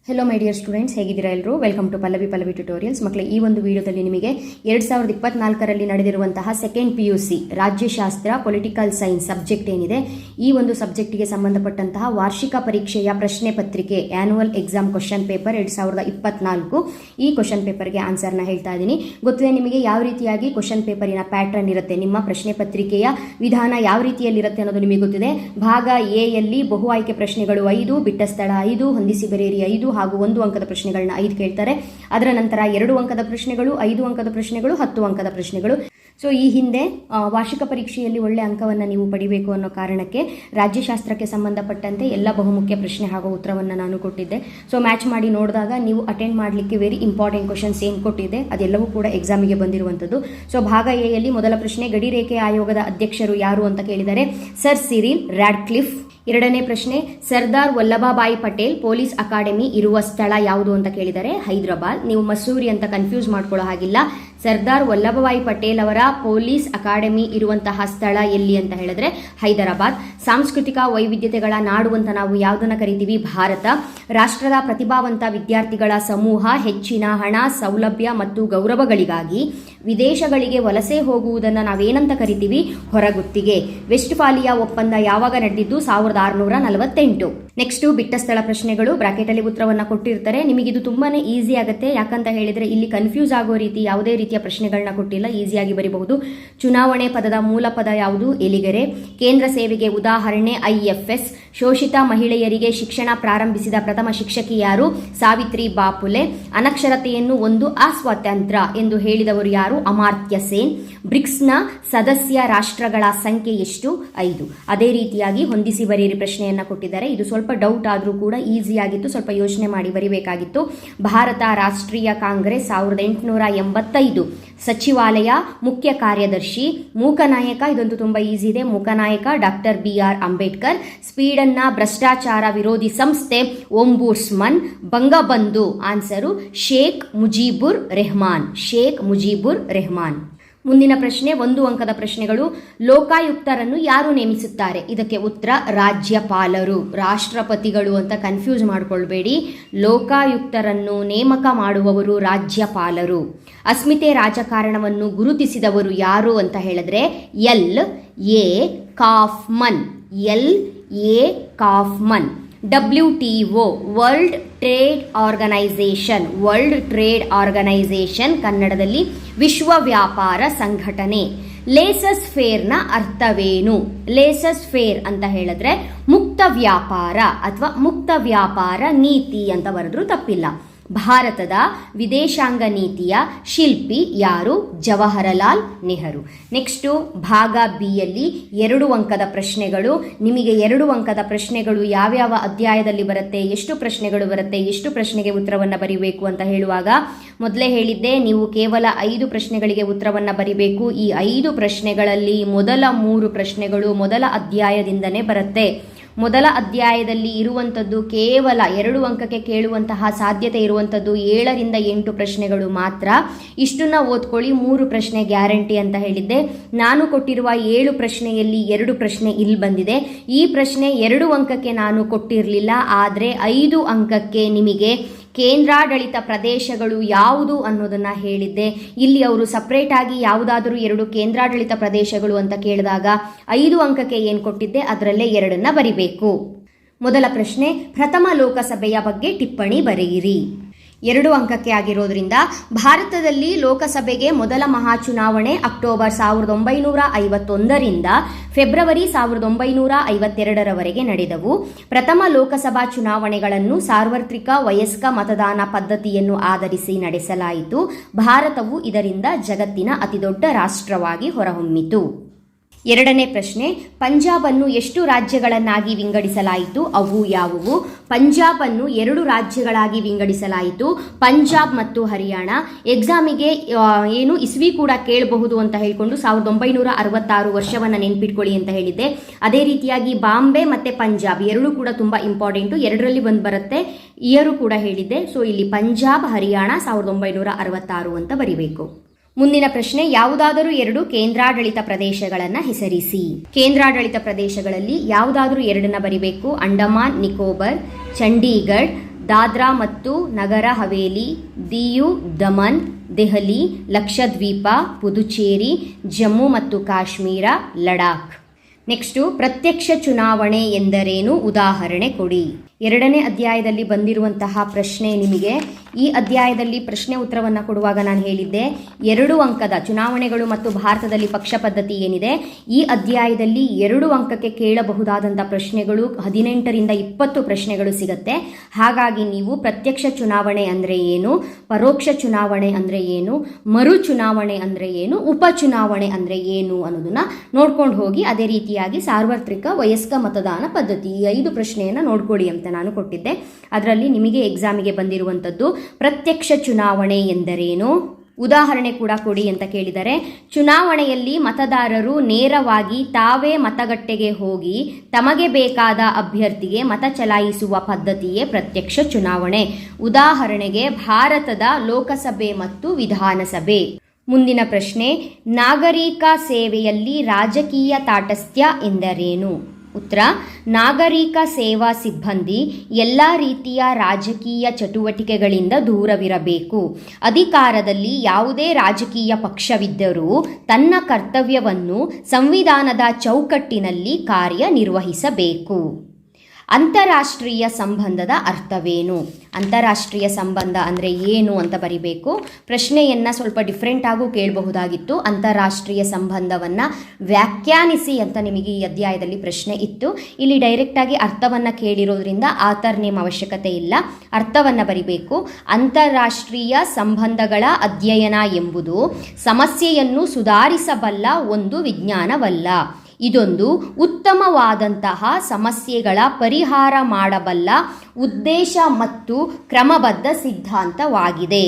Hello my dear students, ಹೇಗಿದ್ದೀರಾ ಎಲ್ಲರೂ? Welcome to Pallavi tutorials. ಮಕ್ಕಳೇ, ಈ ಒಂದು ವಿಡಿಯೋದಲ್ಲಿ ನಿಮಗೆ 2024ರಲ್ಲಿ ನಡೆದಿರುವಂತಹ ಸೆಕೆಂಡ್ PUC ರಾಜ್ಯಶಾಸ್ತ್ರ ಪೊಲಿಟಿಕಲ್ ಸೈನ್ಸ್ ಸಬ್ಜೆಕ್ಟ್ ಏನಿದೆ, ಈ ಒಂದು ಸಬ್ಜೆಕ್ಟಿಗೆ ಸಂಬಂಧಪಟ್ಟಂತಹ ವಾರ್ಷಿಕ ಪರೀಕ್ಷೆಯ ಪ್ರಶ್ನೆ ಪತ್ರಿಕೆ ಆನ್ಯುವಲ್ ಎಕ್ಸಾಮ್ ಕ್ವಶನ್ ಪೇಪರ್ 2024 ಈ ಕ್ವಶನ್ ಪೇಪರ್ಗೆ ಆನ್ಸರ್ನ ಹೇಳ್ತಾ ಇದ್ದೀನಿ. ಗೊತ್ತಿದೆ ನಿಮಗೆ ಯಾವ ರೀತಿಯಾಗಿ ಕ್ವಶನ್ ಪೇಪರಿನ ಪ್ಯಾಟರ್ನ್ ಇರುತ್ತೆ, ನಿಮ್ಮ ಪ್ರಶ್ನೆ ಪತ್ರಿಕೆಯ ವಿಧಾನ ಯಾವ ರೀತಿಯಲ್ಲಿರುತ್ತೆ ಅನ್ನೋದು ನಿಮಗೆ ಗೊತ್ತಿದೆ. ಭಾಗ ಎ ಯಲ್ಲಿ ಬಹು ಆಯ್ಕೆ ಪ್ರಶ್ನೆಗಳು 5, ಬಿಟ್ಟ ಸ್ಥಳ 5, ಹೊಂದಿಸಿ ಬರೆಯಿರಿ 5 ಹಾಗೂ 1 ಅಂಕದ ಪ್ರಶ್ನೆಗಳನ್ನ 5 ಕೇಳ್ತಾರೆ. ಅದರ ನಂತರ 2 ಅಂಕದ ಪ್ರಶ್ನೆಗಳು, 5 ಅಂಕದ ಪ್ರಶ್ನೆಗಳು, 10 ಅಂಕದ ಪ್ರಶ್ನೆಗಳು. ಸೊ ಈ ಹಿಂದೆ ವಾರ್ಷಿಕ ಪರೀಕ್ಷೆಯಲ್ಲಿ ಒಳ್ಳೆ ಅಂಕವನ್ನು ನೀವು ಪಡಿಬೇಕು ಅನ್ನೋ ಕಾರಣಕ್ಕೆ ರಾಜ್ಯಶಾಸ್ತ್ರಕ್ಕೆ ಸಂಬಂಧಪಟ್ಟಂತೆ ಎಲ್ಲ ಬಹುಮುಖ್ಯ ಪ್ರಶ್ನೆ ಹಾಗೂ ಉತ್ತರವನ್ನು ನಾನು ಕೊಟ್ಟಿದ್ದೆ. ಸೊ ಮ್ಯಾಚ್ ಮಾಡಿ ನೋಡಿದಾಗ ನೀವು ಅಟೆಂಡ್ ಮಾಡಲಿಕ್ಕೆ ವೆರಿ ಇಂಪಾರ್ಟೆಂಟ್ ಕ್ವಶನ್ಸ್ ಏನು ಕೊಟ್ಟಿದೆ ಅದೆಲ್ಲವೂ ಕೂಡ ಎಕ್ಸಾಮಿಗೆ ಬಂದಿರುವಂಥದ್ದು. ಸೊ ಭಾಗ ಎ ಯಲ್ಲಿ ಮೊದಲ ಪ್ರಶ್ನೆ, ಗಡಿರೇಖೆ ಆಯೋಗದ ಅಧ್ಯಕ್ಷರು ಯಾರು ಅಂತ ಕೇಳಿದರೆ ಸರ್ ಸಿರಿಲ್ ರಾಡ್ಕ್ಲಿಫ್. ಎರಡನೇ ಪ್ರಶ್ನೆ, ಸರ್ದಾರ್ ವಲ್ಲಭಭಾಯಿ ಪಟೇಲ್ ಪೊಲೀಸ್ ಅಕಾಡೆಮಿ ಇರುವ ಸ್ಥಳ ಯಾವುದು ಅಂತ ಕೇಳಿದರೆ ಹೈದರಾಬಾದ್. ನೀವು ಮಸೂರಿ ಅಂತ ಕನ್ಫ್ಯೂಸ್ ಮಾಡ್ಕೊಳ್ಳೋ ಹಾಗಿಲ್ಲ. ಸರ್ದಾರ್ ವಲ್ಲಭಭಾಯಿ ಪಟೇಲ್ ಅವರ ಪೊಲೀಸ್ ಅಕಾಡೆಮಿ ಇರುವಂತಹ ಸ್ಥಳ ಎಲ್ಲಿ ಅಂತ ಹೇಳಿದ್ರೆ ಹೈದರಾಬಾದ್. ಸಾಂಸ್ಕೃತಿಕ ವೈವಿಧ್ಯತೆಗಳ ನಾಡು ಅಂತ ನಾವು ಯಾವುದನ್ನ ಕರಿತೀವಿ? ಭಾರತ. ರಾಷ್ಟ್ರದ ಪ್ರತಿಭಾವಂತ ವಿದ್ಯಾರ್ಥಿಗಳ ಸಮೂಹ ಹೆಚ್ಚಿನ ಹಣ, ಸೌಲಭ್ಯ ಮತ್ತು ಗೌರವಗಳಿಗಾಗಿ ವಿದೇಶಗಳಿಗೆ ವಲಸೆ ಹೋಗುವುದನ್ನು ನಾವೇನಂತ ಕರಿತೀವಿ? ಹೊರಗುತ್ತಿಗೆ. ವೆಸ್ಟ್ಫಾಲಿಯಾ ಒಪ್ಪಂದ ಯಾವಾಗ ನಡೆದಿದ್ದು? 1648. ನೆಕ್ಸ್ಟ್ ಬಿಟ್ಟ ಸ್ಥಳ ಪ್ರಶ್ನೆಗಳು. ಬ್ರಾಕೆಟ್ ಅಲ್ಲಿ ಉತ್ತರವನ್ನ ಕೊಟ್ಟಿರ್ತಾರೆ. ನಿಮಗಿದು ತುಂಬಾನೇ ಈಸಿ ಆಗುತ್ತೆ. ಯಾಕಂತ ಹೇಳಿದ್ರೆ ಇಲ್ಲಿ ಕನ್ಫ್ಯೂಸ್ ಆಗೋ ರೀತಿ ಯಾವುದೇ ರೀತಿಯ ಪ್ರಶ್ನೆಗಳನ್ನ ಕೊಟ್ಟಿಲ್ಲ, ಈಸಿಯಾಗಿ ಬರೀಬಹುದು. ಚುನಾವಣೆ ಪದದ ಮೂಲ ಪದ ಯಾವುದು? ಎಲಿಗೆರೆ. ಕೇಂದ್ರ ಸೇವೆಗೆ ಉದಾಹರಣೆ IFS. ಶೋಷಿತ ಮಹಿಳೆಯರಿಗೆ ಶಿಕ್ಷಣ ಪ್ರಾರಂಭಿಸಿದ ಪ್ರಥಮ ಶಿಕ್ಷಕಿ ಯಾರು? ಸಾವಿತ್ರಿ ಬಾಪುಲೆ. ಅನಕ್ಷರತೆಯನ್ನು ಒಂದು ಅಸ್ವಾತಂತ್ರ್ಯ ಎಂದು ಹೇಳಿದವರು ಯಾರು? ಅಮಾರ್ತ್ಯ ಸೇನ್. ಬ್ರಿಕ್ಸ್ನ ಸದಸ್ಯ ರಾಷ್ಟ್ರಗಳ ಸಂಖ್ಯೆ ಎಷ್ಟು? 5. ಅದೇ ರೀತಿಯಾಗಿ ಹೊಂದಿಸಿ ಬರೆಯಿರಿ ಪ್ರಶ್ನೆಯನ್ನ ಕೊಟ್ಟಿದ್ದಾರೆ. ಇದು ಸ್ವಲ್ಪ ಡೌಟ್ ಆದರೂ ಕೂಡ ಈಸಿ ಆಗಿತ್ತು, ಸ್ವಲ್ಪ ಯೋಚನೆ ಮಾಡಿ ಬರಿಬೇಕಾಗಿತ್ತು. ಭಾರತ ರಾಷ್ಟ್ರೀಯ ಕಾಂಗ್ರೆಸ್ 1885. ಸಚಿವಾಲಯ, ಮುಖ್ಯ ಕಾರ್ಯದರ್ಶಿ, ಮೂಕನಾಯಕ. ಇದಂತೂ ತುಂಬಾ ಈಸಿ ಇದೆ. Mooknayak doctor BR Ambedkar. ಸ್ವೀಡನ್ನ ಭ್ರಷ್ಟಾಚಾರ ವಿರೋಧಿ ಸಂಸ್ಥೆ ಓಂಬುಡ್ಸ್ಮನ್. ಬಂಗಬಂಧು ಆನ್ಸರು ಶೇಖ್ ಮುಜೀಬುರ್ ರೆಹಮಾನ್. ಶೇಖ್ ಮುಜೀಬುರ್ ರೆಹಮಾನ್. ಮುಂದಿನ ಪ್ರಶ್ನೆ 1 ಅಂಕದ ಪ್ರಶ್ನೆಗಳು. ಲೋಕಾಯುಕ್ತರನ್ನು ಯಾರು ನೇಮಿಸುತ್ತಾರೆ? ಇದಕ್ಕೆ ಉತ್ತರ ರಾಜ್ಯಪಾಲರು. ರಾಷ್ಟ್ರಪತಿಗಳು ಅಂತ ಕನ್ಫ್ಯೂಸ್ ಮಾಡ್ಕೊಳ್ಬೇಡಿ. ಲೋಕಾಯುಕ್ತರನ್ನು ನೇಮಕ ಮಾಡುವವರು ರಾಜ್ಯಪಾಲರು. ಅಸ್ಮಿತೆ ರಾಜಕಾರಣವನ್ನು ಗುರುತಿಸಿದವರು ಯಾರು ಅಂತ ಹೇಳಿದ್ರೆ LA Kaufman. LA Kaufman. WTO world trade organisation. World trade organisation ಕನ್ನಡದಲ್ಲಿ ವಿಶ್ವ ವ್ಯಾಪಾರ ಸಂಘಟನೆ. ಲೇಸಸ್ ಫೇರ್ನ ಅರ್ಥವೇನು? ಲೇಸಸ್ ಫೇರ್ ಅಂತ ಹೇಳಿದ್ರೆ ಮುಕ್ತ ವ್ಯಾಪಾರ ಅಥವಾ ಮುಕ್ತ ವ್ಯಾಪಾರ ನೀತಿ ಅಂತ ಬರೆದ್ರೂ ತಪ್ಪಿಲ್ಲ. ಭಾರತದ ವಿದೇಶಾಂಗ ನೀತಿಯ ಶಿಲ್ಪಿ ಯಾರು? ಜವಾಹರಲಾಲ್ ನೆಹರು. ನೆಕ್ಸ್ಟು ಭಾಗ B ಯಲ್ಲಿ 2 ಅಂಕದ ಪ್ರಶ್ನೆಗಳು. ನಿಮಗೆ 2 ಅಂಕದ ಪ್ರಶ್ನೆಗಳು ಯಾವ್ಯಾವ ಅಧ್ಯಾಯದಲ್ಲಿ ಬರುತ್ತೆ, ಎಷ್ಟು ಪ್ರಶ್ನೆಗಳು ಬರುತ್ತೆ, ಎಷ್ಟು ಪ್ರಶ್ನೆಗೆ ಉತ್ತರವನ್ನು ಬರಿಬೇಕು ಅಂತ ಹೇಳುವಾಗ ಮೊದಲೇ ಹೇಳಿದ್ದೆ, ನೀವು ಕೇವಲ 5 ಪ್ರಶ್ನೆಗಳಿಗೆ ಉತ್ತರವನ್ನು ಬರಿಬೇಕು. ಈ 5 ಪ್ರಶ್ನೆಗಳಲ್ಲಿ ಮೊದಲ 3 ಪ್ರಶ್ನೆಗಳು ಮೊದಲ ಅಧ್ಯಾಯದಿಂದನೇ ಬರುತ್ತೆ. ಮೊದಲ ಅಧ್ಯಾಯದಲ್ಲಿ ಇರುವಂಥದ್ದು ಕೇವಲ 2 ಅಂಕಕ್ಕೆ ಕೇಳುವಂತಹ ಸಾಧ್ಯತೆ ಇರುವಂಥದ್ದು 7 ರಿಂದ 8 ಪ್ರಶ್ನೆಗಳು ಮಾತ್ರ. ಇಷ್ಟನ್ನ ಓದ್ಕೊಳ್ಳಿ. 3 ಪ್ರಶ್ನೆ ಗ್ಯಾರಂಟಿ ಅಂತ ಹೇಳಿದ್ದೆ. ನಾನು ಕೊಟ್ಟಿರುವ 7 ಪ್ರಶ್ನೆಯಲ್ಲಿ 2 ಪ್ರಶ್ನೆ ಇಲ್ಲಿ ಬಂದಿದೆ. ಈ ಪ್ರಶ್ನೆ 2 ಅಂಕಕ್ಕೆ ನಾನು ಕೊಟ್ಟಿರಲಿಲ್ಲ, ಆದರೆ 5 ಅಂಕಕ್ಕೆ ನಿಮಗೆ ಕೇಂದ್ರಾಡಳಿತ ಪ್ರದೇಶಗಳು ಯಾವುದು ಅನ್ನೋದನ್ನ ಹೇಳಿದ್ದೆ. ಇಲ್ಲಿ ಅವರು ಸಪರೇಟ್ ಆಗಿ ಯಾವುದಾದರೂ 2 ಕೇಂದ್ರಾಡಳಿತ ಪ್ರದೇಶಗಳು ಅಂತ ಕೇಳಿದಾಗ 5 ಅಂಕಕ್ಕೆ ಏನು ಕೊಟ್ಟಿದ್ದೆ ಅದರಲ್ಲೇ 2 ಬರಿಬೇಕು. ಮೊದಲ ಪ್ರಶ್ನೆ, ಪ್ರಥಮ ಲೋಕಸಭೆಯ ಬಗ್ಗೆ ಟಿಪ್ಪಣಿ ಬರೆಯಿರಿ. 2 ಅಂಕಕ್ಕೆ ಆಗಿರೋದ್ರಿಂದ ಭಾರತದಲ್ಲಿ ಲೋಕಸಭೆಗೆ ಮೊದಲ ಮಹಾಚುನಾವಣೆ ಅಕ್ಟೋಬರ್ 1951ರಿಂದ ಫೆಬ್ರವರಿ 1952ರವರೆಗೆ ನಡೆದವು. ಪ್ರಥಮ ಲೋಕಸಭಾ ಚುನಾವಣೆಗಳನ್ನು ಸಾರ್ವತ್ರಿಕ ವಯಸ್ಕ ಮತದಾನ ಪದ್ಧತಿಯನ್ನು ಆಧರಿಸಿ ನಡೆಸಲಾಯಿತು. ಭಾರತವು ಇದರಿಂದ ಜಗತ್ತಿನ ಅತಿದೊಡ್ಡ ರಾಷ್ಟ್ರವಾಗಿ ಹೊರಹೊಮ್ಮಿತು. ಎರಡನೇ ಪ್ರಶ್ನೆ, ಪಂಜಾಬ್ ಅನ್ನು ಎಷ್ಟು ರಾಜ್ಯಗಳನ್ನಾಗಿ ವಿಂಗಡಿಸಲಾಯಿತು? ಅವು ಯಾವುವು? ಪಂಜಾಬ್ ಅನ್ನು 2 ರಾಜ್ಯಗಳಾಗಿ ವಿಂಗಡಿಸಲಾಯಿತು, ಪಂಜಾಬ್ ಮತ್ತು ಹರಿಯಾಣ. ಎಕ್ಸಾಮಿಗೆ ಏನು ಇಸ್ವಿ ಕೂಡ ಕೇಳಬಹುದು ಅಂತ ಹೇಳಿಕೊಂಡು 1966 ವರ್ಷವನ್ನು ನೆನ್ಪಿಟ್ಕೊಳ್ಳಿ ಅಂತ ಹೇಳಿದ್ದೆ. ಅದೇ ರೀತಿಯಾಗಿ ಬಾಂಬೆ ಮತ್ತೆ ಪಂಜಾಬ್ 2 ಕೂಡ ತುಂಬಾ ಇಂಪಾರ್ಟೆಂಟು, 2ರಲ್ಲಿ ಬಂದು ಬರುತ್ತೆ. ಇಯರು ಕೂಡ ಹೇಳಿದ್ದೆ. ಸೊ ಇಲ್ಲಿ ಪಂಜಾಬ್ ಹರಿಯಾಣ 1966 ಅಂತ ಬರಿಬೇಕು. ಮುಂದಿನ ಪ್ರಶ್ನೆ, ಯಾವುದಾದರೂ 2 ಕೇಂದ್ರಾಡಳಿತ ಪ್ರದೇಶಗಳನ್ನು ಹೆಸರಿಸಿ. ಕೇಂದ್ರಾಡಳಿತ ಪ್ರದೇಶಗಳಲ್ಲಿ ಯಾವುದಾದರೂ 2 ಬರಿಬೇಕು. ಅಂಡಮಾನ್ ನಿಕೋಬಾರ್, ಚಂಡೀಗಢ, ದಾದ್ರಾ ಮತ್ತು ನಗರ ಹವೇಲಿ, ದಿಯು ದಮನ್, ದೆಹಲಿ, ಲಕ್ಷದ್ವೀಪ, ಪುದುಚೇರಿ, ಜಮ್ಮು ಮತ್ತು ಕಾಶ್ಮೀರ, ಲಡಾಖ್. ನೆಕ್ಸ್ಟು ಪ್ರತ್ಯಕ್ಷ ಚುನಾವಣೆ ಎಂದರೇನು, ಉದಾಹರಣೆ ಕೊಡಿ. 2ನೇ ಅಧ್ಯಾಯದಲ್ಲಿ ಬಂದಿರುವಂತಹ ಪ್ರಶ್ನೆ ನಿಮಗೆ. ಈ ಅಧ್ಯಾಯದಲ್ಲಿ ಪ್ರಶ್ನೆ ಉತ್ತರವನ್ನು ಕೊಡುವಾಗ ನಾನು ಹೇಳಿದ್ದೆ 2 ಅಂಕದ ಚುನಾವಣೆಗಳು ಮತ್ತು ಭಾರತದಲ್ಲಿ ಪಕ್ಷ ಪದ್ಧತಿ ಏನಿದೆ, ಈ ಅಧ್ಯಾಯದಲ್ಲಿ 2 ಅಂಕಕ್ಕೆ ಕೇಳಬಹುದಾದಂಥ ಪ್ರಶ್ನೆಗಳು 18ರಿಂದ 20 ಪ್ರಶ್ನೆಗಳು ಸಿಗುತ್ತೆ. ಹಾಗಾಗಿ ನೀವು ಪ್ರತ್ಯಕ್ಷ ಚುನಾವಣೆ ಅಂದರೆ ಏನು, ಪರೋಕ್ಷ ಚುನಾವಣೆ ಅಂದರೆ ಏನು, ಮರು ಚುನಾವಣೆ ಅಂದರೆ ಏನು, ಉಪಚುನಾವಣೆ ಅಂದರೆ ಏನು ಅನ್ನೋದನ್ನ ನೋಡ್ಕೊಂಡು ಹೋಗಿ. ಅದೇ ರೀತಿಯಾಗಿ ಸಾರ್ವತ್ರಿಕ ವಯಸ್ಕ ಮತದಾನ ಪದ್ಧತಿ, ಈ 5 ಪ್ರಶ್ನೆಯನ್ನು ನೋಡ್ಕೊಳ್ಳಿ ಅಂತ ನಾನು ಕೊಟ್ಟಿದ್ದೆ. ಅದರಲ್ಲಿ ನಿಮಗೆ ಎಕ್ಸಾಮಿಗೆ ಬಂದಿರುವಂಥದ್ದು ಪ್ರತ್ಯಕ್ಷ ಚುನಾವಣೆ ಎಂದರೇನು, ಉದಾಹರಣೆ ಕೂಡ ಕೊಡಿ ಅಂತ ಕೇಳಿದರೆ, ಚುನಾವಣೆಯಲ್ಲಿ ಮತದಾರರು ನೇರವಾಗಿ ತಾವೇ ಮತಗಟ್ಟೆಗೆ ಹೋಗಿ ತಮಗೆ ಬೇಕಾದ ಅಭ್ಯರ್ಥಿಗೆ ಮತ ಚಲಾಯಿಸುವ ಪದ್ಧತಿಯೇ ಪ್ರತ್ಯಕ್ಷ ಚುನಾವಣೆ. ಉದಾಹರಣೆಗೆ ಭಾರತದ ಲೋಕಸಭೆ ಮತ್ತು ವಿಧಾನಸಭೆ. ಮುಂದಿನ ಪ್ರಶ್ನೆ, ನಾಗರಿಕ ಸೇವೆಯಲ್ಲಿ ರಾಜಕೀಯ ತಾಟಸ್ಥ್ಯ ಎಂದರೇನು? ಉತ್ತರ, ನಾಗರಿಕ ಸೇವಾ ಸಿಬ್ಬಂದಿ ಎಲ್ಲ ರೀತಿಯ ರಾಜಕೀಯ ಚಟುವಟಿಕೆಗಳಿಂದ ದೂರವಿರಬೇಕು. ಅಧಿಕಾರದಲ್ಲಿ ಯಾವುದೇ ರಾಜಕೀಯ ಪಕ್ಷವಿದ್ದರೂ ತನ್ನ ಕರ್ತವ್ಯವನ್ನು ಸಂವಿಧಾನದ ಚೌಕಟ್ಟಿನಲ್ಲಿ ಕಾರ್ಯನಿರ್ವಹಿಸಬೇಕು. ಅಂತಾರಾಷ್ಟ್ರೀಯ ಸಂಬಂಧದ ಅರ್ಥವೇನು? ಅಂತಾರಾಷ್ಟ್ರೀಯ ಸಂಬಂಧ ಅಂದರೆ ಏನು ಅಂತ ಬರಿಬೇಕು. ಪ್ರಶ್ನೆಯನ್ನು ಸ್ವಲ್ಪ ಡಿಫ್ರೆಂಟ್ ಆಗೂ ಕೇಳಬಹುದಾಗಿತ್ತು. ಅಂತಾರಾಷ್ಟ್ರೀಯ ಸಂಬಂಧವನ್ನು ವ್ಯಾಖ್ಯಾನಿಸಿ ಅಂತ ನಿಮಗೆ ಈ ಅಧ್ಯಾಯದಲ್ಲಿ ಪ್ರಶ್ನೆ ಇತ್ತು. ಇಲ್ಲಿ ಡೈರೆಕ್ಟಾಗಿ ಅರ್ಥವನ್ನು ಕೇಳಿರೋದ್ರಿಂದ ಆಥರ್ ನೇಮ್ ಅವಶ್ಯಕತೆ ಇಲ್ಲ, ಅರ್ಥವನ್ನು ಬರಿಬೇಕು. ಅಂತಾರಾಷ್ಟ್ರೀಯ ಸಂಬಂಧಗಳ ಅಧ್ಯಯನ ಎಂಬುದು ಸಮಸ್ಯೆಯನ್ನು ಸುಧಾರಿಸಬಲ್ಲ ಒಂದು ವಿಜ್ಞಾನವಲ್ಲ. ಇದೊಂದು ಉತ್ತಮವಾದಂತಹ ಸಮಸ್ಯೆಗಳ ಪರಿಹಾರ ಮಾಡಬಲ್ಲ ಉದ್ದೇಶ ಮತ್ತು ಕ್ರಮಬದ್ಧ ಸಿದ್ಧಾಂತವಾಗಿದೆ.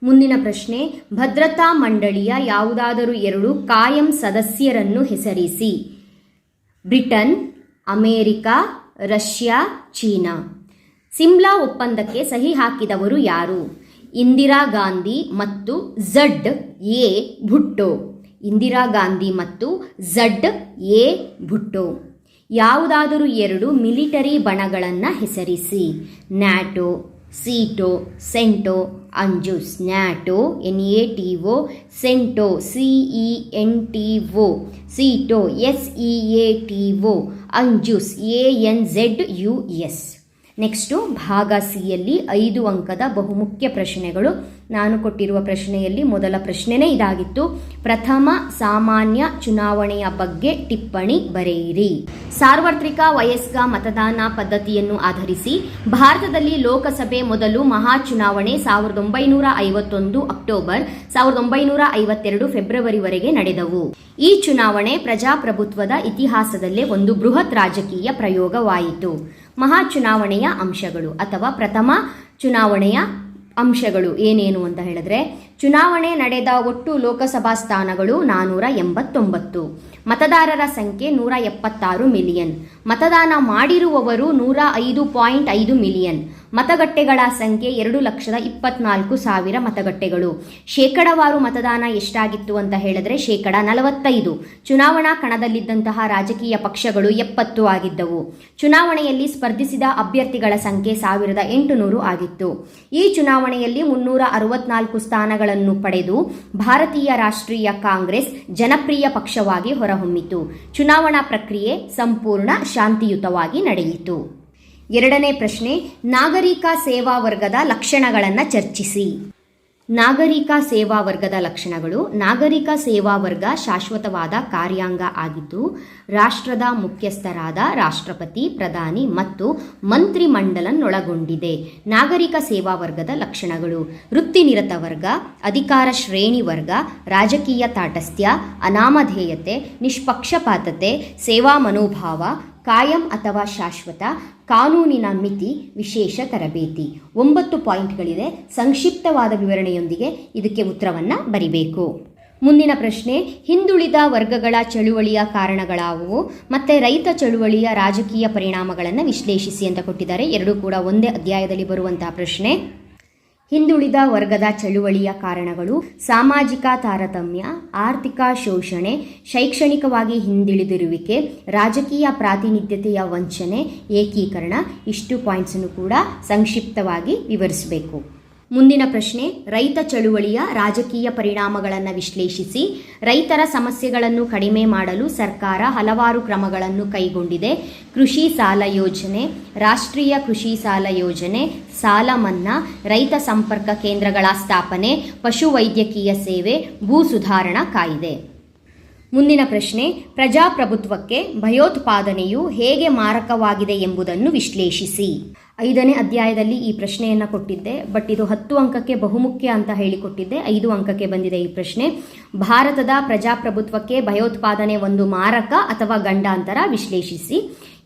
ಮುಂದಿನ ಪ್ರಶ್ನೆ, ಭದ್ರತಾ ಮಂಡಳಿಯ ಯಾವುದಾದರೂ 2 ಕಾಯಂ ಸದಸ್ಯರನ್ನು ಹೆಸರಿಸಿ. Britain, America, Russia, China. Simla ಒಪ್ಪಂದಕ್ಕೆ ಸಹಿ ಹಾಕಿದವರು ಯಾರು? ಇಂದಿರಾ ಗಾಂಧಿ ಮತ್ತು ಝಡ್ ಎ ಭುಟ್ಟೋ. ಇಂದಿರಾ ಗಾಂಧಿ ಮತ್ತು ಝಡ್ ಎ ಭುಟ್ಟೋ. ಯಾವುದಾದರೂ 2 ಮಿಲಿಟರಿ ಬಣಗಳನ್ನು ಹೆಸರಿಸಿ. NATO, SEATO, CENTO, ANZUS. NATO NATO, CENTO CENTO, SEATO SEATO, ANZUS ANZUS. Next ಭಾಗ ಸಿಯಲ್ಲಿ 5 ಅಂಕದ ಬಹುಮುಖ್ಯ ಪ್ರಶ್ನೆಗಳು. ನಾನು ಕೊಟ್ಟಿರುವ ಪ್ರಶ್ನೆಯಲ್ಲಿ ಮೊದಲ ಪ್ರಶ್ನೆನೇ ಇದಾಗಿತ್ತು. ಪ್ರಥಮ ಸಾಮಾನ್ಯ ಚುನಾವಣೆಯ ಬಗ್ಗೆ ಟಿಪ್ಪಣಿ ಬರೆಯಿರಿ. ಸಾರ್ವತ್ರಿಕ ವಯಸ್ಕ ಮತದಾನ ಪದ್ಧತಿಯನ್ನು ಆಧರಿಸಿ ಭಾರತದಲ್ಲಿ ಲೋಕಸಭೆ ಮೊದಲು ಮಹಾ ಚುನಾವಣೆ 1951 ಅಕ್ಟೋಬರ್ 1952 ಫೆಬ್ರವರಿವರೆಗೆ ನಡೆದವು. ಈ ಚುನಾವಣೆ ಪ್ರಜಾಪ್ರಭುತ್ವದ ಇತಿಹಾಸದಲ್ಲೇ ಒಂದು ಬೃಹತ್ ರಾಜಕೀಯ ಪ್ರಯೋಗವಾಯಿತು. ಮಹಾ ಚುನಾವಣೆಯ ಅಂಶಗಳು ಅಥವಾ ಪ್ರಥಮ ಚುನಾವಣೆಯ ಅಂಶಗಳು ಏನೇನು ಅಂತ ಹೇಳಿದ್ರೆ, ಚುನಾವಣೆ ನಡೆದ ಒಟ್ಟು ಲೋಕಸಭಾ ಸ್ಥಾನಗಳು 489, ಮತದಾರರ ಸಂಖ್ಯೆ 176 ಮಿಲಿಯನ್, ಮತದಾನ ಮಾಡಿರುವವರು 105.5 ಮಿಲಿಯನ್, ಮತಗಟ್ಟೆಗಳ ಸಂಖ್ಯೆ 2,24,000 ಮತಗಟ್ಟೆಗಳು. ಶೇಕಡವಾರು ಮತದಾನ ಎಷ್ಟಾಗಿತ್ತು ಅಂತ ಹೇಳಿದ್ರೆ 45%. ಚುನಾವಣಾ ಕಣದಲ್ಲಿದ್ದಂತಹ ರಾಜಕೀಯ ಪಕ್ಷಗಳು 70 ಆಗಿದ್ದವು. ಚುನಾವಣೆಯಲ್ಲಿ ಸ್ಪರ್ಧಿಸಿದ ಅಭ್ಯರ್ಥಿಗಳ ಸಂಖ್ಯೆ 1800 ಆಗಿತ್ತು. ಈ ಚುನಾವಣೆಯಲ್ಲಿ 364 ಸ್ಥಾನಗಳನ್ನು ಪಡೆದು ಭಾರತೀಯ ರಾಷ್ಟ್ರೀಯ ಕಾಂಗ್ರೆಸ್ ಜನಪ್ರಿಯ ಪಕ್ಷವಾಗಿ ಹೊರಹೊಮ್ಮಿತು. ಚುನಾವಣಾ ಪ್ರಕ್ರಿಯೆ ಸಂಪೂರ್ಣ ಶಾಂತಿಯುತವಾಗಿ ನಡೆಯಿತು. 2ನೇ ಪ್ರಶ್ನೆ, ನಾಗರಿಕ ಸೇವಾ ವರ್ಗದ ಲಕ್ಷಣಗಳನ್ನು ಚರ್ಚಿಸಿ. ನಾಗರಿಕ ಸೇವಾ ವರ್ಗದ ಲಕ್ಷಣಗಳು. ನಾಗರಿಕ ಸೇವಾ ವರ್ಗ ಶಾಶ್ವತವಾದ ಕಾರ್ಯಾಂಗ ಆಗಿದ್ದು ರಾಷ್ಟ್ರದ ಮುಖ್ಯಸ್ಥರಾದ ರಾಷ್ಟ್ರಪತಿ, ಪ್ರಧಾನಿ ಮತ್ತು ಮಂತ್ರಿಮಂಡಲನ್ನೊಳಗೊಂಡಿದೆ. ನಾಗರಿಕ ಸೇವಾ ವರ್ಗದ ಲಕ್ಷಣಗಳು: ವೃತ್ತಿನಿರತ ವರ್ಗ, ಅಧಿಕಾರ ಶ್ರೇಣಿ ವರ್ಗ, ರಾಜಕೀಯ ತಾಟಸ್ಥ್ಯ, ಅನಾಮಧೇಯತೆ, ನಿಷ್ಪಕ್ಷಪಾತತೆ, ಸೇವಾ ಮನೋಭಾವ, ಕಾಯಂ ಅಥವಾ ಶಾಶ್ವತ, ಕಾನೂನಿನ ಮಿತಿ, ವಿಶೇಷ ತರಬೇತಿ. 9 ಪಾಯಿಂಟ್ಗಳಿದೆ. ಸಂಕ್ಷಿಪ್ತವಾದ ವಿವರಣೆಯೊಂದಿಗೆ ಇದಕ್ಕೆ ಉತ್ತರವನ್ನು ಬರಿಬೇಕು. ಮುಂದಿನ ಪ್ರಶ್ನೆ, ಹಿಂದುಳಿದ ವರ್ಗಗಳ ಚಳುವಳಿಯ ಕಾರಣಗಳಾವುವು ಮತ್ತು ರೈತ ಚಳುವಳಿಯ ರಾಜಕೀಯ ಪರಿಣಾಮಗಳನ್ನು ವಿಶ್ಲೇಷಿಸಿ ಅಂತ ಕೊಟ್ಟಿದ್ದಾರೆ. ಎರಡೂ ಕೂಡ ಒಂದೇ ಅಧ್ಯಾಯದಲ್ಲಿ ಬರುವಂತಹ ಪ್ರಶ್ನೆ. ಹಿಂದುಳಿದ ವರ್ಗದ ಚಳುವಳಿಯ ಕಾರಣಗಳು: ಸಾಮಾಜಿಕ ತಾರತಮ್ಯ, ಆರ್ಥಿಕ ಶೋಷಣೆ, ಶೈಕ್ಷಣಿಕವಾಗಿ ಹಿಂದುಳಿದಿರುವಿಕೆ, ರಾಜಕೀಯ ಪ್ರಾತಿನಿಧ್ಯತೆಯ ವಂಚನೆ, ಏಕೀಕರಣ. ಇಷ್ಟು ಪಾಯಿಂಟ್ಸನ್ನು ಕೂಡ ಸಂಕ್ಷಿಪ್ತವಾಗಿ ವಿವರಿಸಬೇಕು. ಮುಂದಿನ ಪ್ರಶ್ನೆ: ರೈತ ಚಳುವಳಿಯ ರಾಜಕೀಯ ಪರಿಣಾಮಗಳನ್ನು ವಿಶ್ಲೇಷಿಸಿ. ರೈತರ ಸಮಸ್ಯೆಗಳನ್ನು ಕಡಿಮೆ ಮಾಡಲು ಸರ್ಕಾರ ಹಲವಾರು ಕ್ರಮಗಳನ್ನು ಕೈಗೊಂಡಿದೆ. ಕೃಷಿ ಸಾಲ ಯೋಜನೆ, ರಾಷ್ಟ್ರೀಯ ಕೃಷಿ ಸಾಲ ಯೋಜನೆ, ಸಾಲ ಮನ್ನಾ, ರೈತ ಸಂಪರ್ಕ ಕೇಂದ್ರಗಳ ಸ್ಥಾಪನೆ, ಪಶುವೈದ್ಯಕೀಯ ಸೇವೆ, ಭೂ ಸುಧಾರಣಾ ಕಾಯ್ದೆ. ಮುಂದಿನ ಪ್ರಶ್ನೆ: ಪ್ರಜಾಪ್ರಭುತ್ವಕ್ಕೆ ಭಯೋತ್ಪಾದನೆಯು ಹೇಗೆ ಮಾರಕವಾಗಿದೆ ಎಂಬುದನ್ನು ವಿಶ್ಲೇಷಿಸಿ. 5ನೇ ಅಧ್ಯಾಯದಲ್ಲಿ ಈ ಪ್ರಶ್ನೆಯನ್ನು ಕೊಟ್ಟಿದ್ದೆ, ಬಟ್ ಇದು 10 ಅಂಕಕ್ಕೆ ಬಹುಮುಖ್ಯ ಅಂತ ಹೇಳಿಕೊಟ್ಟಿದ್ದೆ. 5 ಅಂಕಕ್ಕೆ ಬಂದಿದೆ ಈ ಪ್ರಶ್ನೆ. ಭಾರತದ ಪ್ರಜಾಪ್ರಭುತ್ವಕ್ಕೆ ಭಯೋತ್ಪಾದನೆ ಒಂದು ಮಾರಕ ಅಥವಾ ಗಂಡಾಂತರ? ವಿಶ್ಲೇಷಿಸಿ.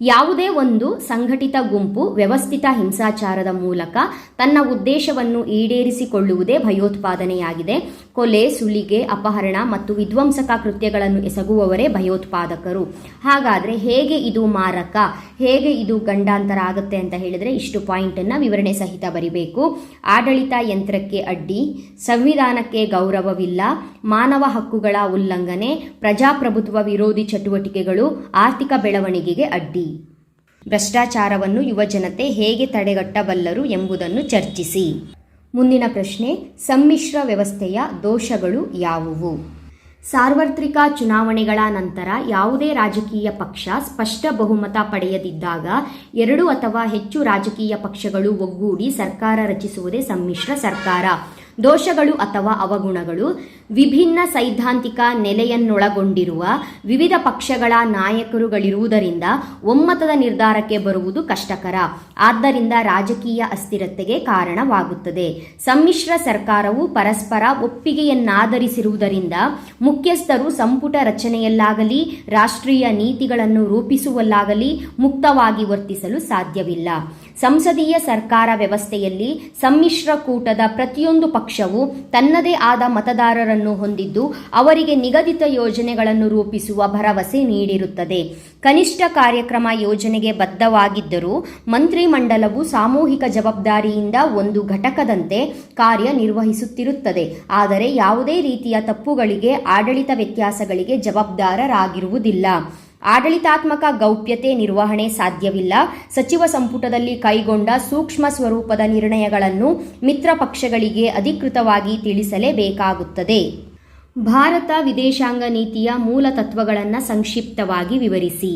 ಯಾವುದೇ ಒಂದು ಸಂಘಟಿತ ಗುಂಪು ವ್ಯವಸ್ಥಿತ ಹಿಂಸಾಚಾರದ ಮೂಲಕ ತನ್ನ ಉದ್ದೇಶವನ್ನು ಈಡೇರಿಸಿಕೊಳ್ಳುವುದೇ ಭಯೋತ್ಪಾದನೆಯಾಗಿದೆ. ಕೊಲೆ, ಸುಲಿಗೆ, ಅಪಹರಣ ಮತ್ತು ವಿಧ್ವಂಸಕ ಕೃತ್ಯಗಳನ್ನು ಎಸಗುವವರೇ ಭಯೋತ್ಪಾದಕರು. ಹಾಗಾದರೆ ಹೇಗೆ ಇದು ಮಾರಕ, ಹೇಗೆ ಇದು ಗಂಡಾಂತರ ಆಗುತ್ತೆ ಅಂತ ಹೇಳಿದರೆ ಇಷ್ಟು ಪಾಯಿಂಟನ್ನು ವಿವರಣೆ ಸಹಿತ ಬರಿಬೇಕು. ಆಡಳಿತ ಯಂತ್ರಕ್ಕೆ ಅಡ್ಡಿ, ಸಂವಿಧಾನಕ್ಕೆ ಗೌರವವಿಲ್ಲ, ಮಾನವ ಹಕ್ಕುಗಳ ಉಲ್ಲಂಘನೆ, ಪ್ರಜಾಪ್ರಭುತ್ವ ವಿರೋಧಿ ಚಟುವಟಿಕೆಗಳು, ಆರ್ಥಿಕ ಬೆಳವಣಿಗೆಗೆ ಅಡ್ಡಿ. ಭ್ರಷ್ಟಾಚಾರವನ್ನು ಯುವಜನತೆ ಹೇಗೆ ತಡೆಗಟ್ಟಬಲ್ಲರು ಎಂಬುದನ್ನು ಚರ್ಚಿಸಿ. ಮುಂದಿನ ಪ್ರಶ್ನೆ: ಸಮ್ಮಿಶ್ರ ವ್ಯವಸ್ಥೆಯ ದೋಷಗಳು ಯಾವುವು? ಸಾರ್ವತ್ರಿಕ ಚುನಾವಣೆಗಳ ನಂತರ ಯಾವುದೇ ರಾಜಕೀಯ ಪಕ್ಷ ಸ್ಪಷ್ಟ ಬಹುಮತ ಪಡೆಯದಿದ್ದಾಗ 2 ಅಥವಾ ಹೆಚ್ಚು ರಾಜಕೀಯ ಪಕ್ಷಗಳು ಒಗ್ಗೂಡಿ ಸರ್ಕಾರ ರಚಿಸುವುದೇ ಸಮ್ಮಿಶ್ರ ಸರ್ಕಾರ. ದೋಷಗಳು ಅಥವಾ ಅವಗುಣಗಳು: ವಿಭಿನ್ನ ಸೈದ್ಧಾಂತಿಕ ನೆಲೆಯನ್ನೊಳಗೊಂಡಿರುವ ವಿವಿಧ ಪಕ್ಷಗಳ ನಾಯಕರುಗಳಿರುವುದರಿಂದ ಒಮ್ಮತದ ನಿರ್ಧಾರಕ್ಕೆ ಬರುವುದು ಕಷ್ಟಕರ. ಆದ್ದರಿಂದ ರಾಜಕೀಯ ಅಸ್ಥಿರತೆಗೆ ಕಾರಣವಾಗುತ್ತದೆ. ಸಮ್ಮಿಶ್ರ ಸರ್ಕಾರವು ಪರಸ್ಪರ ಒಪ್ಪಿಗೆಯನ್ನಾಧರಿಸಿರುವುದರಿಂದ ಮುಖ್ಯಸ್ಥರು ಸಂಪುಟ ರಚನೆಯಲ್ಲಾಗಲಿ ರಾಷ್ಟ್ರೀಯ ನೀತಿಗಳನ್ನು ರೂಪಿಸುವಲ್ಲಾಗಲಿ ಮುಕ್ತವಾಗಿ ವರ್ತಿಸಲು ಸಾಧ್ಯವಿಲ್ಲ. ಸಂಸದೀಯ ಸರ್ಕಾರ ವ್ಯವಸ್ಥೆಯಲ್ಲಿ ಸಮ್ಮಿಶ್ರ ಕೂಟದ ಪ್ರತಿಯೊಂದು ಪಕ್ಷವು ತನ್ನದೇ ಆದ ಮತದಾರರನ್ನು ಹೊಂದಿದ್ದು ಅವರಿಗೆ ನಿಗದಿತ ಯೋಜನೆಗಳನ್ನು ರೂಪಿಸುವ ಭರವಸೆ ನೀಡಿರುತ್ತದೆ. ಕನಿಷ್ಠ ಕಾರ್ಯಕ್ರಮ ಯೋಜನೆಗೆ ಬದ್ಧವಾಗಿದ್ದರೂ ಮಂತ್ರಿಮಂಡಲವು ಸಾಮೂಹಿಕ ಜವಾಬ್ದಾರಿಯಿಂದ ಒಂದು ಘಟಕದಂತೆ ಕಾರ್ಯನಿರ್ವಹಿಸುತ್ತಿರುತ್ತದೆ. ಆದರೆ ಯಾವುದೇ ರೀತಿಯ ತಪ್ಪುಗಳಿಗೆ, ಆಡಳಿತ ವ್ಯತ್ಯಾಸಗಳಿಗೆ ಜವಾಬ್ದಾರರಾಗಿರುವುದಿಲ್ಲ. ಆಡಳಿತಾತ್ಮಕ ಗೌಪ್ಯತೆ ನಿರ್ವಹಣೆ ಸಾಧ್ಯವಿಲ್ಲ. ಸಚಿವ ಸಂಪುಟದಲ್ಲಿ ಕೈಗೊಂಡ ಸೂಕ್ಷ್ಮ ಸ್ವರೂಪದ ನಿರ್ಣಯಗಳನ್ನು ಮಿತ್ರ ಪಕ್ಷಗಳಿಗೆ ಅಧಿಕೃತವಾಗಿ ತಿಳಿಸಲೇಬೇಕಾಗುತ್ತದೆ. ಭಾರತ ವಿದೇಶಾಂಗ ನೀತಿಯ ಮೂಲ ತತ್ವಗಳನ್ನು ಸಂಕ್ಷಿಪ್ತವಾಗಿ ವಿವರಿಸಿ.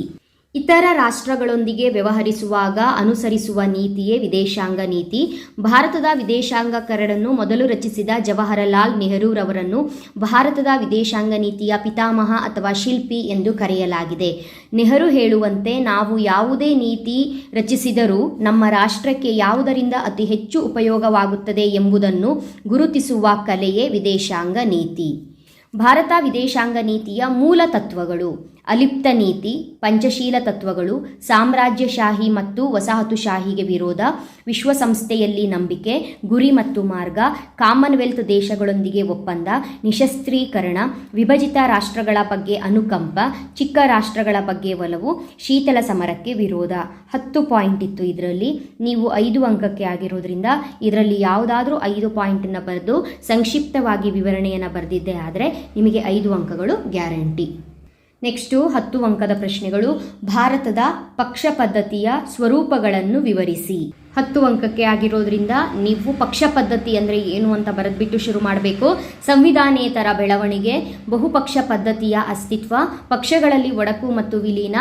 ಇತರ ರಾಷ್ಟ್ರಗಳೊಂದಿಗೆ ವ್ಯವಹರಿಸುವಾಗ ಅನುಸರಿಸುವ ನೀತಿಯೇ ವಿದೇಶಾಂಗ ನೀತಿ. ಭಾರತದ ವಿದೇಶಾಂಗ ಕರಡನ್ನು ಮೊದಲು ರಚಿಸಿದ ಜವಾಹರಲಾಲ್ ನೆಹರೂರವರನ್ನು ಭಾರತದ ವಿದೇಶಾಂಗ ನೀತಿಯ ಪಿತಾಮಹ ಅಥವಾ ಶಿಲ್ಪಿ ಎಂದು ಕರೆಯಲಾಗಿದೆ. ನೆಹರು ಹೇಳುವಂತೆ, ನಾವು ಯಾವುದೇ ನೀತಿ ರಚಿಸಿದರೂ ನಮ್ಮ ರಾಷ್ಟ್ರಕ್ಕೆ ಯಾವುದರಿಂದ ಅತಿ ಹೆಚ್ಚು ಉಪಯೋಗವಾಗುತ್ತದೆ ಎಂಬುದನ್ನು ಗುರುತಿಸುವ ಕಲೆಯೇ ವಿದೇಶಾಂಗ ನೀತಿ. ಭಾರತ ವಿದೇಶಾಂಗ ನೀತಿಯ ಮೂಲ ತತ್ವಗಳು: ಅಲಿಪ್ತ ನೀತಿ, ಪಂಚಶೀಲ ತತ್ವಗಳು, ಸಾಮ್ರಾಜ್ಯಶಾಹಿ ಮತ್ತು ವಸಾಹತುಶಾಹಿಗೆ ವಿರೋಧ, ವಿಶ್ವಸಂಸ್ಥೆಯಲ್ಲಿ ನಂಬಿಕೆ, ಗುರಿ ಮತ್ತು ಮಾರ್ಗ, ಕಾಮನ್ವೆಲ್ತ್ ದೇಶಗಳೊಂದಿಗೆ ಒಪ್ಪಂದ, ನಿಶಸ್ತ್ರೀಕರಣ, ವಿಭಜಿತ ರಾಷ್ಟ್ರಗಳ ಬಗ್ಗೆ ಅನುಕಂಪ, ಚಿಕ್ಕ ರಾಷ್ಟ್ರಗಳ ಬಗ್ಗೆ ಒಲವು, ಶೀತಲ ಸಮರಕ್ಕೆ ವಿರೋಧ. 10 ಪಾಯಿಂಟ್ ಇತ್ತು ಇದರಲ್ಲಿ. ನೀವು 5 ಅಂಕಕ್ಕೆ ಆಗಿರೋದ್ರಿಂದ ಇದರಲ್ಲಿ ಯಾವುದಾದ್ರೂ 5 ಪಾಯಿಂಟನ್ನು ಬರೆದು ಸಂಕ್ಷಿಪ್ತವಾಗಿ ವಿವರಣೆಯನ್ನು ಬರೆದಿದ್ದೆ ಆದರೆ ನಿಮಗೆ 5 ಅಂಕಗಳು ಗ್ಯಾರಂಟಿ. ನೆಕ್ಸ್ಟು 10 ಅಂಕದ ಪ್ರಶ್ನೆಗಳು. ಭಾರತದ ಪಕ್ಷ ಪದ್ಧತಿಯ ಸ್ವರೂಪಗಳನ್ನು ವಿವರಿಸಿ. 10 ಅಂಕಕ್ಕೆ ಆಗಿರೋದ್ರಿಂದ ನೀವು ಪಕ್ಷ ಪದ್ಧತಿ ಅಂದರೆ ಏನು ಅಂತ ಬರೆದ್ಬಿಟ್ಟು ಶುರು ಮಾಡಬೇಕು. ಸಂವಿಧಾನೇತರ ಬೆಳವಣಿಗೆ, ಬಹುಪಕ್ಷ ಪದ್ಧತಿಯ ಅಸ್ತಿತ್ವ, ಪಕ್ಷಗಳಲ್ಲಿ ಒಡಕು ಮತ್ತು ವಿಲೀನ,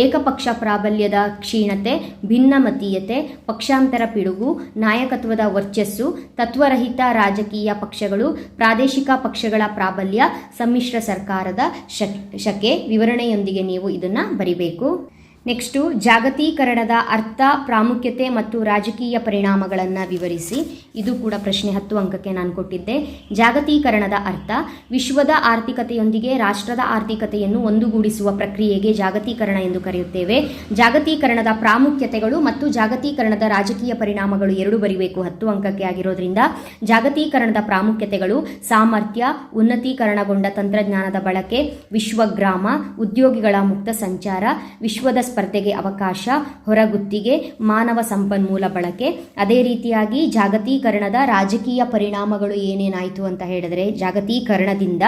ಏಕಪಕ್ಷ ಪ್ರಾಬಲ್ಯದ ಕ್ಷೀಣತೆ, ಭಿನ್ನಮತೀಯತೆ, ಪಕ್ಷಾಂತರ ಪಿಡುಗು, ನಾಯಕತ್ವದ ವರ್ಚಸ್ಸು, ತತ್ವರಹಿತ ರಾಜಕೀಯ ಪಕ್ಷಗಳು, ಪ್ರಾದೇಶಿಕ ಪಕ್ಷಗಳ ಪ್ರಾಬಲ್ಯ, ಸಮ್ಮಿಶ್ರ ಸರ್ಕಾರದ ಶಕೆ. ವಿವರಣೆಯೊಂದಿಗೆ ನೀವು ಇದನ್ನು ಬರಿಬೇಕು. ನೆಕ್ಸ್ಟು ಜಾಗತೀಕರಣದ ಅರ್ಥ, ಪ್ರಾಮುಖ್ಯತೆ ಮತ್ತು ರಾಜಕೀಯ ಪರಿಣಾಮಗಳನ್ನು ವಿವರಿಸಿ. ಇದು ಕೂಡ ಪ್ರಶ್ನೆ 10 ಅಂಕಕ್ಕೆ ನಾನು ಕೊಟ್ಟಿದ್ದೆ. ಜಾಗತೀಕರಣದ ಅರ್ಥ: ವಿಶ್ವದ ಆರ್ಥಿಕತೆಯೊಂದಿಗೆ ರಾಷ್ಟ್ರದ ಆರ್ಥಿಕತೆಯನ್ನು ಒಂದುಗೂಡಿಸುವ ಪ್ರಕ್ರಿಯೆಗೆ ಜಾಗತೀಕರಣ ಎಂದು ಕರೆಯುತ್ತೇವೆ. ಜಾಗತೀಕರಣದ ಪ್ರಾಮುಖ್ಯತೆಗಳು ಮತ್ತು ಜಾಗತೀಕರಣದ ರಾಜಕೀಯ ಪರಿಣಾಮಗಳು 2 ಬರಿಬೇಕು 10 ಅಂಕಕ್ಕೆ ಆಗಿರೋದ್ರಿಂದ. ಜಾಗತೀಕರಣದ ಪ್ರಾಮುಖ್ಯತೆಗಳು: ಸಾಮರ್ಥ್ಯ, ಉನ್ನತೀಕರಣಗೊಂಡ ತಂತ್ರಜ್ಞಾನದ ಬಳಕೆ, ವಿಶ್ವಗ್ರಾಮ, ಉದ್ಯೋಗಿಗಳ ಮುಕ್ತ ಸಂಚಾರ, ವಿಶ್ವದ ಸ್ಪರ್ಧೆಗೆ ಅವಕಾಶ, ಹೊರಗುತ್ತಿಗೆ, ಮಾನವ ಸಂಪನ್ಮೂಲ ಬಳಕೆ. ಅದೇ ರೀತಿಯಾಗಿ ಜಾಗತೀಕರಣದ ರಾಜಕೀಯ ಪರಿಣಾಮಗಳು ಏನೇನಾಯಿತು ಅಂತ ಹೇಳಿದ್ರೆ, ಜಾಗತೀಕರಣದಿಂದ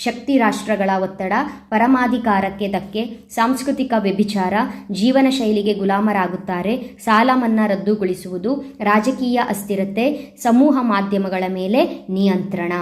ಶಕ್ತಿ ರಾಷ್ಟ್ರಗಳ ಒತ್ತಡ, ಪರಮಾಧಿಕಾರಕ್ಕೆ ಧಕ್ಕೆ, ಸಾಂಸ್ಕೃತಿಕ ವ್ಯಭಿಚಾರ, ಜೀವನ ಶೈಲಿಗೆ ಗುಲಾಮರಾಗುತ್ತಾರೆ, ಸಾಲ ಮನ್ನಾ ರದ್ದುಗೊಳಿಸುವುದು, ರಾಜಕೀಯ ಅಸ್ಥಿರತೆ, ಸಮೂಹ ಮಾಧ್ಯಮಗಳ ಮೇಲೆ ನಿಯಂತ್ರಣ.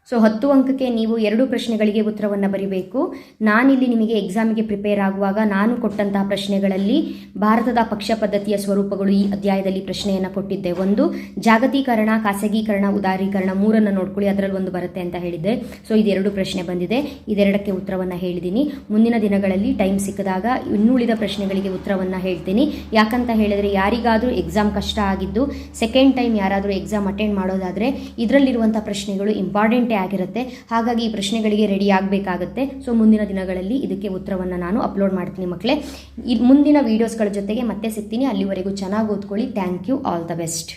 ಸೊ 10 ಅಂಕಕ್ಕೆ ನೀವು 2 ಪ್ರಶ್ನೆಗಳಿಗೆ ಉತ್ತರವನ್ನು ಬರೀಬೇಕು. ನಾನಿಲ್ಲಿ ನಿಮಗೆ ಎಕ್ಸಾಮಿಗೆ ಪ್ರಿಪೇರ್ ಆಗುವಾಗ ನಾನು ಕೊಟ್ಟಂತಹ ಪ್ರಶ್ನೆಗಳಲ್ಲಿ ಭಾರತದ ಪಕ್ಷ ಪದ್ಧತಿಯ ಸ್ವರೂಪಗಳು ಈ ಅಧ್ಯಾಯದಲ್ಲಿ ಪ್ರಶ್ನೆಯನ್ನು ಕೊಟ್ಟಿದ್ದೆ. 1 ಜಾಗತೀಕರಣ, ಖಾಸಗೀಕರಣ, ಉದಾರೀಕರಣ 3 ನೋಡ್ಕೊಳ್ಳಿ, ಅದರಲ್ಲಿ 1 ಬರುತ್ತೆ ಅಂತ ಹೇಳಿದ್ದೆ. ಸೊ ಇದು 2 ಪ್ರಶ್ನೆ ಬಂದಿದೆ, ಇದೆರಡಕ್ಕೆ ಉತ್ತರವನ್ನು ಹೇಳಿದ್ದೀನಿ. ಮುಂದಿನ ದಿನಗಳಲ್ಲಿ ಟೈಮ್ ಸಿಕ್ಕಿದಾಗ ಇನ್ನುಳಿದ ಪ್ರಶ್ನೆಗಳಿಗೆ ಉತ್ತರವನ್ನು ಹೇಳ್ತೀನಿ. ಯಾಕಂತ ಹೇಳಿದ್ರೆ ಯಾರಿಗಾದರೂ ಎಕ್ಸಾಮ್ ಕಷ್ಟ ಆಗಿದ್ದು ಸೆಕೆಂಡ್ ಟೈಮ್ ಯಾರಾದರೂ ಎಕ್ಸಾಮ್ ಅಟೆಂಡ್ ಮಾಡೋದಾದರೆ ಇದರಲ್ಲಿರುವಂಥ ಪ್ರಶ್ನೆಗಳು ಇಂಪಾರ್ಟೆಂಟ್ ಆಗಿರುತ್ತೆ. ಹಾಗಾಗಿ ಈ ಪ್ರಶ್ನೆಗಳಿಗೆ ರೆಡಿ ಆಗಬೇಕಾಗುತ್ತೆ. ಸೊ ಮುಂದಿನ ದಿನಗಳಲ್ಲಿ ಇದಕ್ಕೆ ಉತ್ತರವನ್ನು ನಾನು ಅಪ್ಲೋಡ್ ಮಾಡ್ತೀನಿ ಮಕ್ಕಳೇ. ಮುಂದಿನ ವೀಡಿಯೋಸ್ಗಳ ಜೊತೆಗೆ ಮತ್ತೆ ಸಿಗ್ತೀನಿ. ಅಲ್ಲಿವರೆಗೂ ಚೆನ್ನಾಗಿ ಓದ್ಕೊಳ್ಳಿ. Thank you. All the best.